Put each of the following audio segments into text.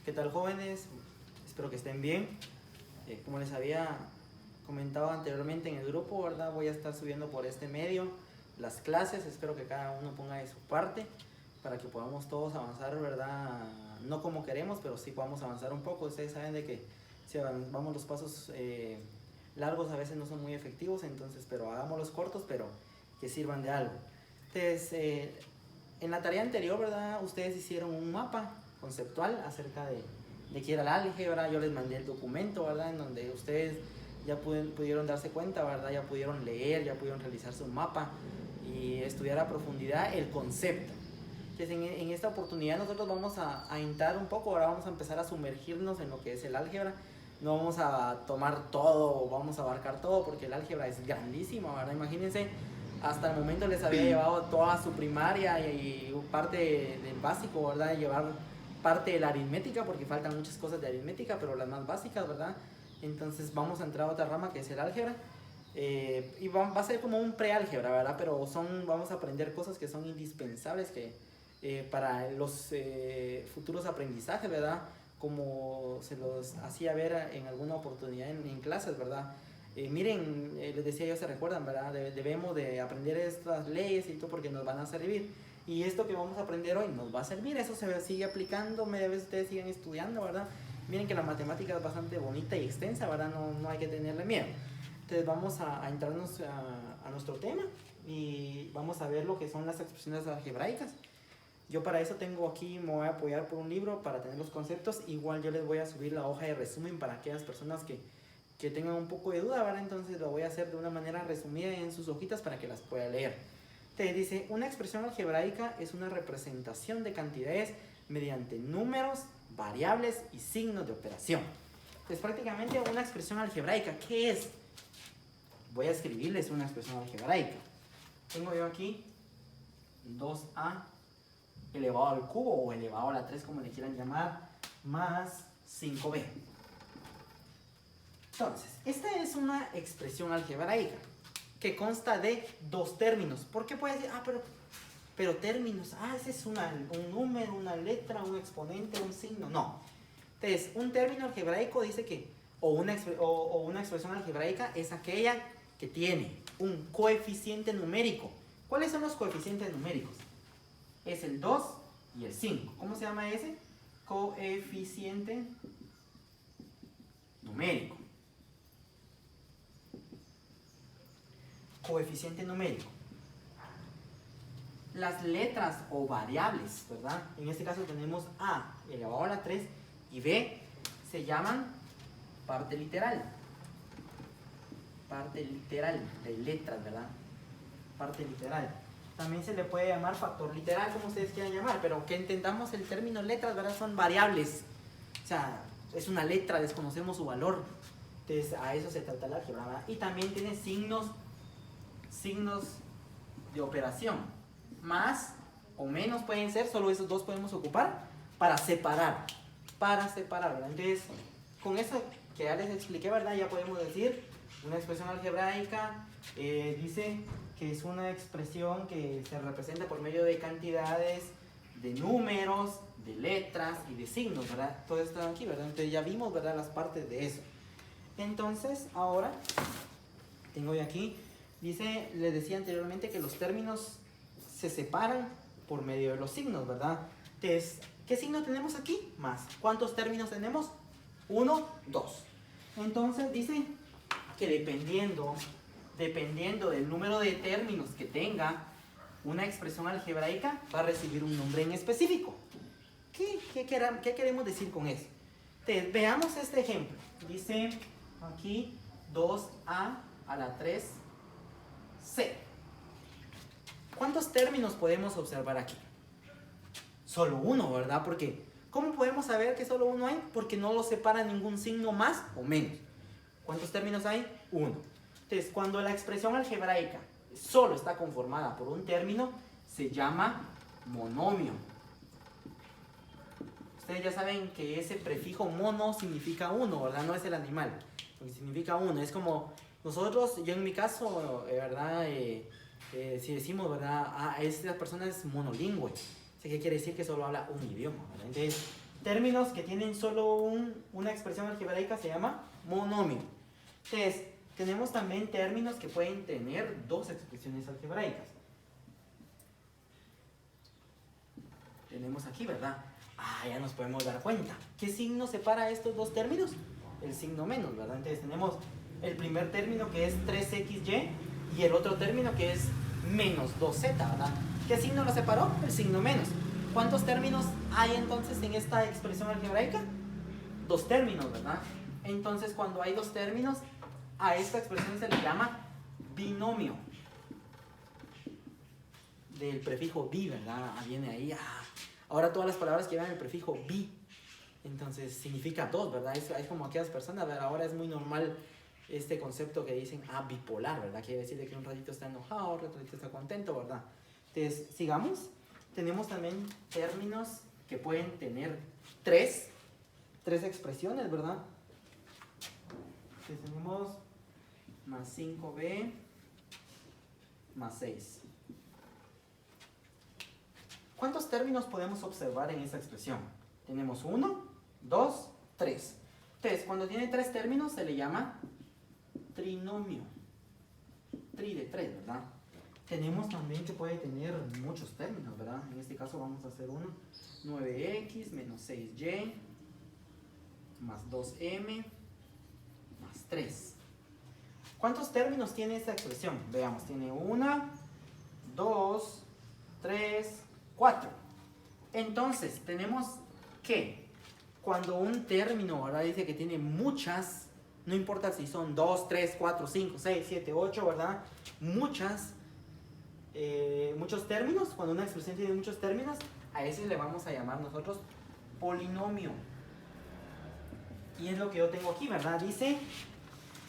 ¿Qué tal, jóvenes? Espero que estén bien. Como les había comentado anteriormente en el grupo, ¿verdad? Voy a estar subiendo por este medio las clases. Espero que cada uno ponga de su parte para que podamos todos avanzar, ¿verdad? No como queremos, pero sí podamos avanzar un poco. Ustedes saben de que si vamos los pasos largos a veces no son muy efectivos, entonces, pero hagámoslos cortos, pero que sirvan de algo. Entonces, en la tarea anterior, ¿verdad? Ustedes hicieron un mapa conceptual acerca de qué era el álgebra. Yo les mandé el documento, ¿verdad? En donde ustedes ya pudieron darse cuenta, ¿verdad? Ya pudieron leer, ya pudieron realizarse un mapa y estudiar a profundidad el concepto. Entonces, en esta oportunidad nosotros vamos a entrar un poco, ahora vamos a empezar a sumergirnos en lo que es el álgebra. No vamos a tomar todo, vamos a abarcar todo, porque el álgebra es grandísimo, ¿verdad? Imagínense, hasta el momento les había llevado toda su primaria y parte del básico, ¿verdad? Llevar parte de la aritmética, porque faltan muchas cosas de aritmética, pero las más básicas, ¿verdad? Entonces vamos a entrar a otra rama que es el álgebra. Y va a ser como un preálgebra, ¿verdad? Pero vamos a aprender cosas que son indispensables para los futuros aprendizajes, ¿verdad? Como se los hacía ver en alguna oportunidad en clases, ¿verdad? Miren, les decía yo, se recuerdan, ¿verdad? Debemos de aprender estas leyes y todo porque nos van a servir. Y esto que vamos a aprender hoy nos va a servir, eso se sigue aplicando, media vez ustedes siguen estudiando, ¿verdad? Miren que la matemática es bastante bonita y extensa, ¿verdad? No hay que tenerle miedo. Entonces vamos a entrarnos a nuestro tema y vamos a ver lo que son las expresiones algebraicas. Yo para eso tengo aquí, me voy a apoyar por un libro para tener los conceptos. Igual yo les voy a subir la hoja de resumen para aquellas personas que tengan un poco de duda, ¿verdad? Entonces lo voy a hacer de una manera resumida en sus hojitas para que las pueda leer. Te dice, una expresión algebraica es una representación de cantidades mediante números, variables y signos de operación. Es prácticamente una expresión algebraica. ¿Qué es? Voy a escribirles una expresión algebraica. Tengo yo aquí 2a elevado al cubo o elevado a la 3, como le quieran llamar, más 5b. Entonces, esta es una expresión algebraica que consta de dos términos. ¿Por qué puede decir, pero términos, ese es un número, una letra, un exponente, un signo? No. Entonces, un término algebraico dice que, o una expresión algebraica es aquella que tiene un coeficiente numérico. ¿Cuáles son los coeficientes numéricos? Es el 2 y el 5. ¿Cómo se llama ese? Coeficiente numérico. Coeficiente numérico. Las letras o variables, ¿verdad? En este caso tenemos A elevado a la 3 y B se llaman parte literal. Parte literal de letras, ¿verdad? Parte literal. También se le puede llamar factor literal, como ustedes quieran llamar, pero que entendamos el término letras, ¿verdad? Son variables. O sea, es una letra, desconocemos su valor. Entonces, a eso se trata la álgebra, ¿verdad? Y también tiene signos de operación. Más o menos pueden ser, solo esos dos podemos ocupar para separar. ¿Verdad? Entonces, con eso que ya les expliqué, ¿verdad? Ya podemos decir una expresión algebraica. Dice que es una expresión que se representa por medio de cantidades, de números, de letras y de signos, ¿verdad? Todo esto aquí, ¿verdad? Entonces ya vimos, ¿verdad? Las partes de eso. Entonces, ahora, tengo yo aquí, dice, les decía anteriormente que los términos se separan por medio de los signos, ¿verdad? Entonces, ¿qué signo tenemos aquí? Más. ¿Cuántos términos tenemos? 1, 2. Entonces, dice que dependiendo del número de términos que tenga una expresión algebraica, va a recibir un nombre en específico. ¿Qué queremos decir con eso? Entonces, veamos este ejemplo. Dice aquí 2a a la 3c. ¿Cuántos términos podemos observar aquí? Solo uno, ¿verdad? Porque, ¿cómo podemos saber que solo uno hay? Porque no lo separa ningún signo más o menos. ¿Cuántos términos hay? Uno. Entonces, cuando la expresión algebraica solo está conformada por un término, se llama monomio. Ustedes ya saben que ese prefijo mono significa uno, ¿verdad? No es el animal, porque significa uno. Es como nosotros, yo en mi caso, ¿verdad? Si decimos, ¿verdad? Esta persona es monolingüe. ¿Qué quiere decir? Que solo habla un idioma, ¿verdad? Entonces, términos que tienen solo una expresión algebraica se llama monomio. Entonces, tenemos también términos que pueden tener dos expresiones algebraicas. Tenemos aquí, ¿verdad? Ya nos podemos dar cuenta. ¿Qué signo separa estos dos términos? El signo menos, ¿verdad? Entonces tenemos el primer término que es 3xy y el otro término que es menos 2z, ¿verdad? ¿Qué signo lo separó? El signo menos. ¿Cuántos términos hay entonces en esta expresión algebraica? Dos términos, ¿verdad? Entonces cuando hay dos términos, a esta expresión se le llama binomio. Del prefijo bi, ¿verdad? Viene ahí. Ahora todas las palabras que llevan el prefijo bi, entonces significa dos, ¿verdad? Es como aquellas personas, ¿verdad? Ahora es muy normal este concepto que dicen bipolar, ¿verdad? Quiere decir que un ratito está enojado, otro ratito está contento, ¿verdad? Entonces, sigamos. Tenemos también términos que pueden tener tres expresiones, ¿verdad? Entonces tenemos más 5b más 6. ¿Cuántos términos podemos observar en esta expresión? Tenemos 1, 2, 3. Entonces, cuando tiene tres términos se le llama trinomio. Tri de 3, ¿verdad? Tenemos también que puede tener muchos términos, ¿verdad? En este caso vamos a hacer uno. 9x menos 6y más 2m más 3. ¿Cuántos términos tiene esta expresión? Veamos, tiene 1, 2, 3, 4. Entonces, tenemos que cuando un término, ¿verdad? Dice que tiene muchas, no importa si son 2, 3, 4, 5, 6, 7, 8, ¿verdad? Muchos términos, cuando una expresión tiene muchos términos, a ese le vamos a llamar nosotros polinomio. Y es lo que yo tengo aquí, ¿verdad? Dice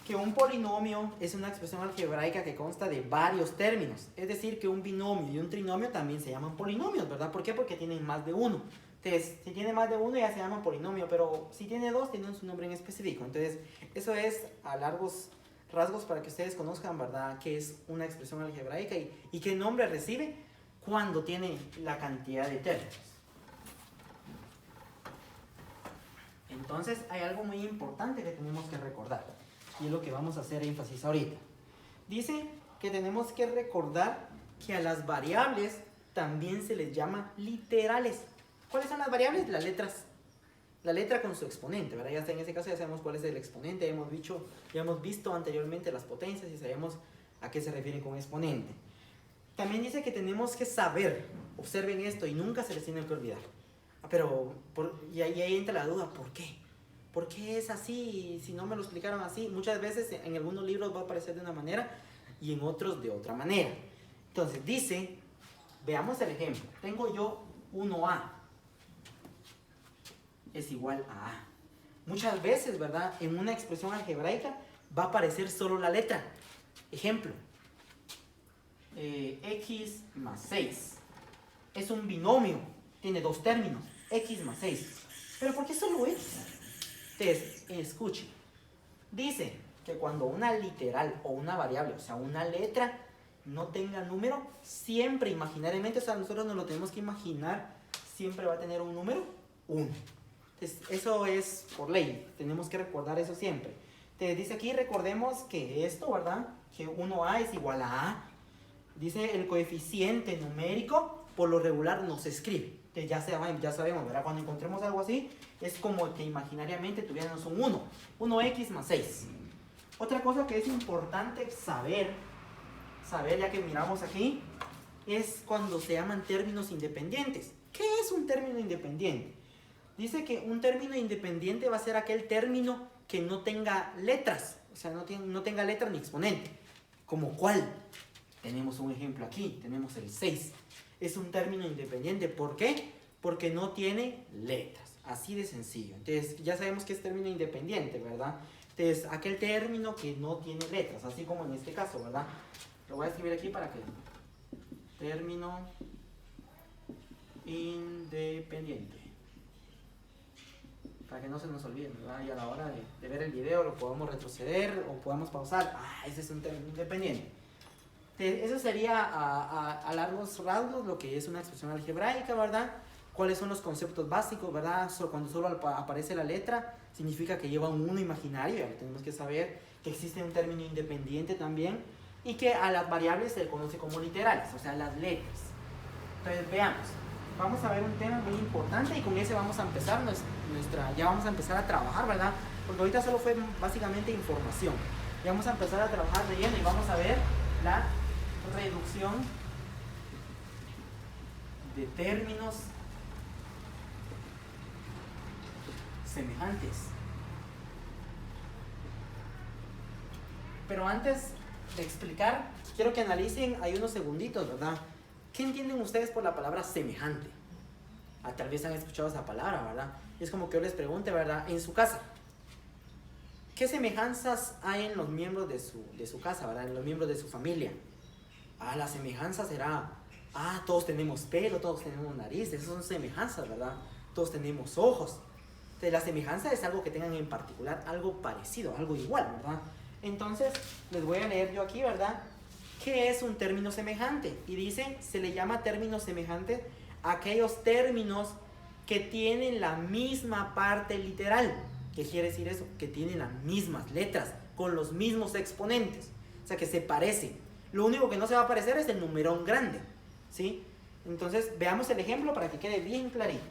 que un polinomio es una expresión algebraica que consta de varios términos. Es decir, que un binomio y un trinomio también se llaman polinomios, ¿verdad? ¿Por qué? Porque tienen más de uno. Entonces, si tiene más de uno ya se llama polinomio, pero si tiene dos, tienen su nombre en específico. Entonces, eso es a largos rasgos para que ustedes conozcan, ¿verdad?, qué es una expresión algebraica y qué nombre recibe cuando tiene la cantidad de términos. Entonces, hay algo muy importante que tenemos que recordar. Y es lo que vamos a hacer énfasis ahorita. Dice que tenemos que recordar que a las variables también se les llama literales. ¿Cuáles son las variables? Las letras. La letra con su exponente, ¿verdad? Ya está, en ese caso ya sabemos cuál es el exponente. Ya hemos visto anteriormente las potencias y sabemos a qué se refiere con exponente. También dice que tenemos que saber, observen esto y nunca se les tiene que olvidar. Y ahí entra la duda, ¿por qué? ¿Por qué es así? Si no me lo explicaron así, muchas veces en algunos libros va a aparecer de una manera y en otros de otra manera. Entonces dice, veamos el ejemplo. Tengo yo 1A es igual a A. Muchas veces, ¿verdad?, en una expresión algebraica va a aparecer solo la letra. Ejemplo, x más 6. Es un binomio, tiene dos términos, x más 6. ¿Pero por qué solo x? Entonces, escuchen. Dice que cuando una literal o una variable, o sea, una letra, no tenga número, siempre imaginariamente, o sea, nosotros nos lo tenemos que imaginar, siempre va a tener un número 1. Entonces, eso es por ley, tenemos que recordar eso siempre. Entonces, dice aquí, recordemos que esto, ¿verdad?, que 1A es igual a A. Dice el coeficiente numérico, por lo regular no se escribe. Entonces, ya sabemos, ¿verdad? Cuando encontremos algo así, es como que imaginariamente tuviéramos un 1. 1x más 6. Otra cosa que es importante saber, ya que miramos aquí, es cuando se llaman términos independientes. ¿Qué es un término independiente? Dice que un término independiente va a ser aquel término que no tenga letras, o sea, no tenga letra ni exponente. ¿Como cuál? Tenemos un ejemplo aquí, tenemos el 6. Es un término independiente. ¿Por qué? Porque no tiene letras. Así de sencillo. Entonces, ya sabemos que es término independiente, ¿verdad? Entonces, aquel término que no tiene letras, así como en este caso, ¿verdad? Lo voy a escribir aquí para que... Término independiente. Para que no se nos olvide, ¿verdad? Y a la hora de ver el video lo podemos retroceder o podemos pausar. Ese es un término independiente. Eso sería a largos rasgos lo que es una expresión algebraica, ¿verdad? ¿Cuáles son los conceptos básicos, verdad? Cuando solo aparece la letra, significa que lleva un 1 imaginario, ya lo tenemos que saber, que existe un término independiente también, y que a las variables se le conoce como literales, o sea, las letras. Entonces, veamos. Vamos a ver un tema muy importante y con ese vamos a empezar ya vamos a empezar a trabajar, ¿verdad? Porque ahorita solo fue básicamente información. Ya vamos a empezar a trabajar de lleno y vamos a ver la reducción de términos semejantes. Pero antes de explicar, quiero que analicen ahí unos segunditos, ¿verdad? ¿Qué entienden ustedes por la palabra semejante? Tal vez han escuchado esa palabra, ¿verdad? Es como que yo les pregunte, ¿verdad? En su casa, ¿qué semejanzas hay en los miembros de su casa, ¿verdad? En los miembros de su familia. La semejanza será, todos tenemos pelo, todos tenemos nariz, esas son semejanzas, ¿verdad? Todos tenemos ojos. Entonces, la semejanza es algo que tengan en particular, algo parecido, algo igual, ¿verdad? Entonces, les voy a leer yo aquí, ¿verdad? ¿Qué es un término semejante? Y dice, se le llama término semejante a aquellos términos que tienen la misma parte literal. ¿Qué quiere decir eso? Que tienen las mismas letras, con los mismos exponentes. O sea, que se parecen. Lo único que no se va a parecer es el numerón grande, ¿sí? Entonces, veamos el ejemplo para que quede bien clarito.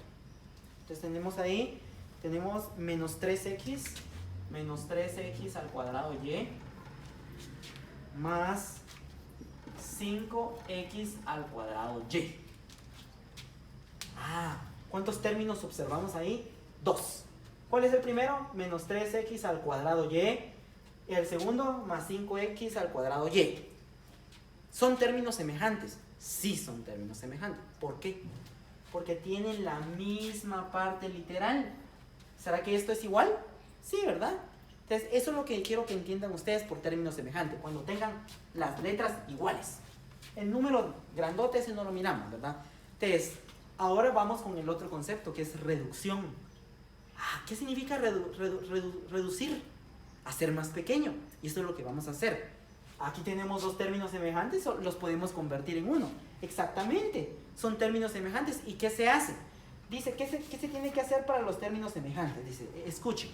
Entonces, tenemos ahí, tenemos menos 3x al cuadrado y más 5x al cuadrado y. ¿Cuántos términos observamos ahí? 2. ¿Cuál es el primero? Menos 3x al cuadrado y. Y el segundo, más 5x al cuadrado y. ¿Son términos semejantes? Sí son términos semejantes. ¿Por qué? Porque tienen la misma parte literal. ¿Será que esto es igual? Sí, ¿verdad? Entonces, eso es lo que quiero que entiendan ustedes por término semejante. Cuando tengan las letras iguales. El número grandote ese no lo miramos, ¿verdad? Entonces, ahora vamos con el otro concepto, que es reducción. ¿Qué significa reducir? Hacer más pequeño. Y esto es lo que vamos a hacer. Aquí tenemos dos términos semejantes, los podemos convertir en uno. Exactamente, son términos semejantes. ¿Y qué se hace? Dice, ¿qué se tiene que hacer para los términos semejantes? Dice, escuchen.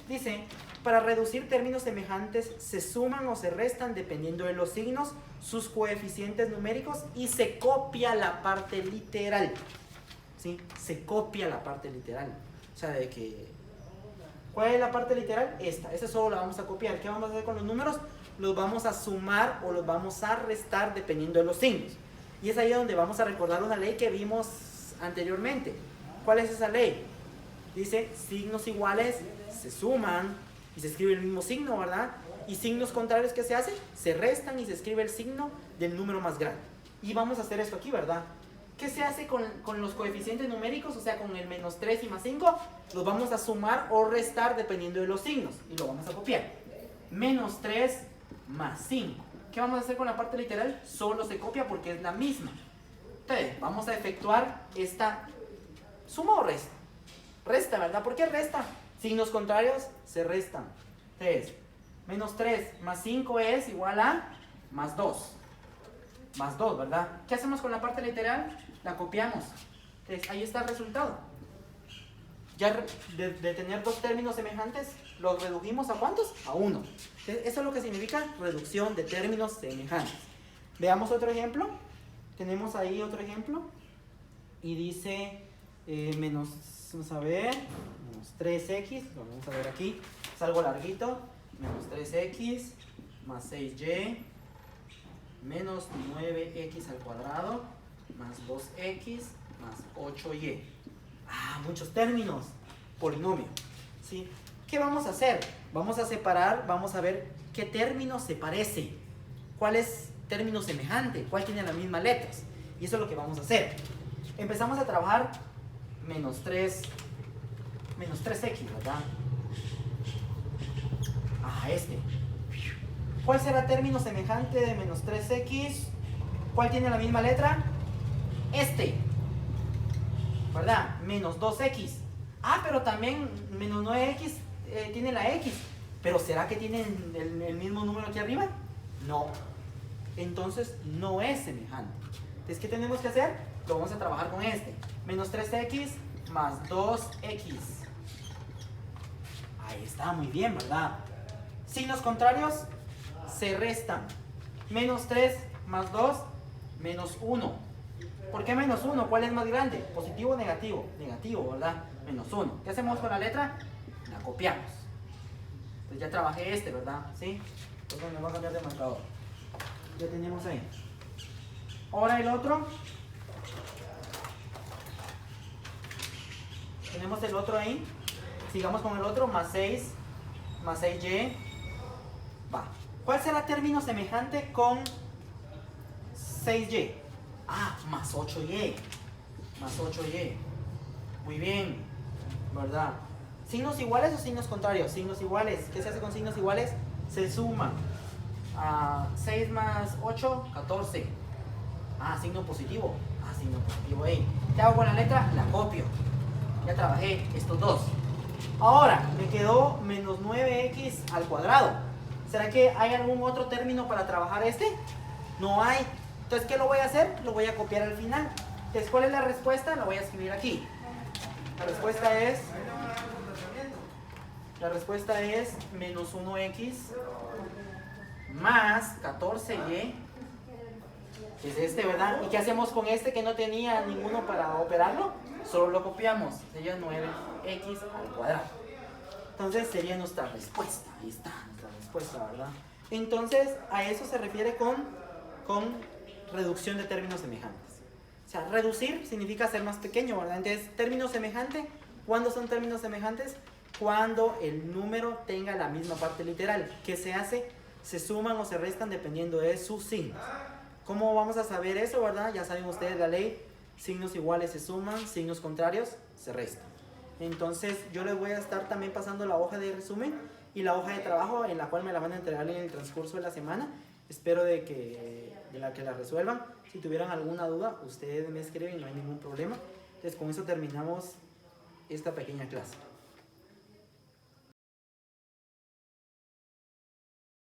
Dice, para reducir términos semejantes se suman o se restan dependiendo de los signos, sus coeficientes numéricos y se copia la parte literal. ¿Sí? Se copia la parte literal. O sea, de que... ¿Cuál es la parte literal? Esta solo la vamos a copiar. ¿Qué vamos a hacer con los números? Los vamos a sumar o los vamos a restar dependiendo de los signos. Y es ahí donde vamos a recordar una ley que vimos anteriormente. ¿Cuál es esa ley? Dice, signos iguales se suman y se escribe el mismo signo, ¿verdad? Y signos contrarios, ¿qué se hace? Se restan y se escribe el signo del número más grande. Y vamos a hacer esto aquí, ¿verdad? ¿Qué se hace con los coeficientes numéricos? O sea, con el menos 3 y más 5, los vamos a sumar o restar dependiendo de los signos. Y lo vamos a copiar. Menos 3 más 5. ¿Qué vamos a hacer con la parte literal? Solo se copia porque es la misma. Entonces, vamos a efectuar esta suma o resta. Resta, ¿verdad? ¿Por qué resta? Signos contrarios se restan. Entonces, menos 3 más 5 es igual a más 2. Más 2, ¿verdad? ¿Qué hacemos con la parte literal? La copiamos. Entonces, ahí está el resultado. Ya de tener dos términos semejantes, ¿los redujimos a cuántos? A 1. Eso es lo que significa reducción de términos semejantes. Veamos otro ejemplo. Tenemos ahí otro ejemplo. Y dice vamos a ver, menos 3x, lo vamos a ver aquí, es algo larguito, menos 3x más 6y menos 9x al cuadrado más 2x más 8y. Muchos términos. Polinomio, ¿sí? ¿Qué vamos a hacer? Vamos a separar, vamos a ver qué término se parece, cuál es término semejante, cuál tiene las mismas letras. Y eso es lo que vamos a hacer. Empezamos a trabajar menos 3x, ¿verdad? ¿Cuál será término semejante de menos 3x? ¿Cuál tiene la misma letra? ¿Verdad? Menos 2x. Pero también menos 9x tiene la x. ¿Pero será que tienen el mismo número aquí arriba? No. Entonces no es semejante. Entonces, ¿qué tenemos que hacer? Lo vamos a trabajar con Menos 3x más 2x. Ahí está, muy bien, ¿verdad? Signos contrarios se restan. Menos 3 más 2, menos 1. ¿Por qué menos 1? ¿Cuál es más grande? ¿Positivo o negativo? Negativo, ¿verdad? Menos 1. ¿Qué hacemos con la letra? La copiamos. Pues ya trabajé este, ¿verdad? ¿Sí? Entonces me voy a cambiar de marcador. Ya tenemos ahí. Ahora el otro. Tenemos el otro ahí. Sigamos con el otro. Más 6. Más 6y. Va. ¿Cuál será término semejante con 6y? Ah, más 8y. Más 8y. Muy bien. ¿Verdad? ¿Signos iguales o signos contrarios? Signos iguales. ¿Qué se hace con signos iguales? Se suma. 6 más 8, 14. Ah, signo positivo. Ah, signo positivo ahí. ¿Qué hago con la letra? La copio. Ya trabajé estos dos. Ahora, me quedó menos 9x al cuadrado. ¿Será que hay algún otro término para trabajar este? No hay. Entonces, ¿qué lo voy a hacer? Lo voy a copiar al final. Entonces, ¿cuál es la respuesta? La voy a escribir aquí. La respuesta es menos 1x más 14y. Es este, ¿verdad? ¿Y qué hacemos con este que no tenía ninguno para operarlo? Solo lo copiamos. Sería 9x al cuadrado. Entonces sería nuestra respuesta. Ahí está nuestra respuesta, ¿verdad? Entonces a eso se refiere con reducción de términos semejantes. O sea, reducir significa hacer más pequeño, ¿verdad? Entonces, término semejante, ¿cuándo son términos semejantes? Cuando el número tenga la misma parte literal. ¿Qué se hace? Se suman o se restan dependiendo de sus signos. ¿Cómo vamos a saber eso, verdad? Ya saben ustedes la ley. Signos iguales se suman, signos contrarios se restan. Entonces yo les voy a estar también pasando la hoja de resumen y la hoja de trabajo en la cual me la van a entregar en el transcurso de la semana. Espero de que la resuelvan. Si tuvieran alguna duda, ustedes me escriben, no hay ningún problema. Entonces con eso terminamos esta pequeña clase.